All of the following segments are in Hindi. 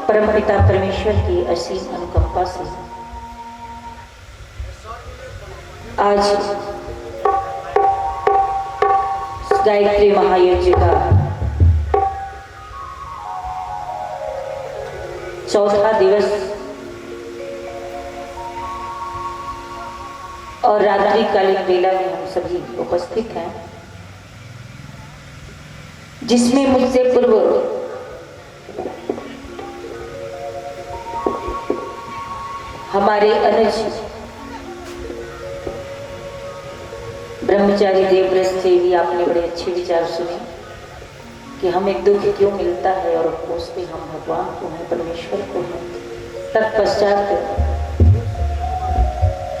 परमपिता परमेश्वर की असीम अनुकंपा से आज गायत्री महायज्ञ का चौथा दिवस और रात्रिकालीन वेला में हम सभी उपस्थित हैं, जिसमें मुझसे पूर्व हमारे अनुज ब्रह्मचारी देवव्रत से भी आपने बड़े अच्छे विचार सुने कि हमें दुख क्यों मिलता है और उसमें हम भगवान को हैं, परमेश्वर को हैं। तत्पश्चात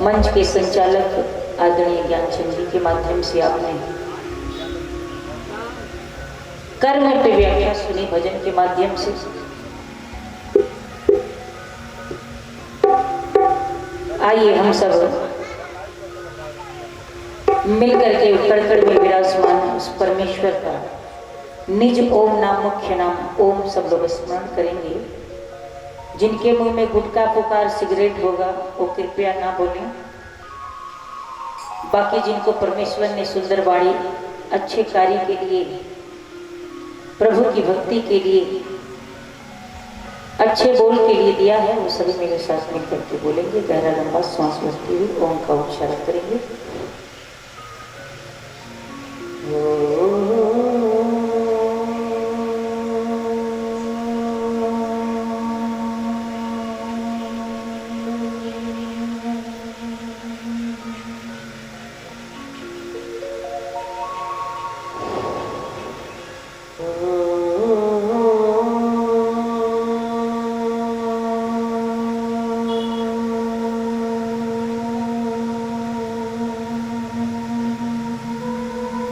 मंच के संचालक आदरणीय ज्ञानचंद जी के माध्यम से आपने कर्म पे व्याख्या सुनी भजन के माध्यम से। आइए हम सब मिलकर के कड़कड़ में विराजमान उस परमेश्वर का निज ओम नाम मुख्य नाम ओम सब लोग स्मरण करेंगे। जिनके मुंह में गुटखा पुकार सिगरेट होगा वो कृपया ना बोलें। बाकी जिनको परमेश्वर ने सुंदर बाड़ी अच्छे कार्य के लिए, प्रभु की भक्ति के लिए, अच्छे बोल के लिए दिया है, वो सभी मेरे साथ मिल करके बोलेंगे। गहरा लंबा श्वास लेते हुए ओम का उच्चारण करेंगे।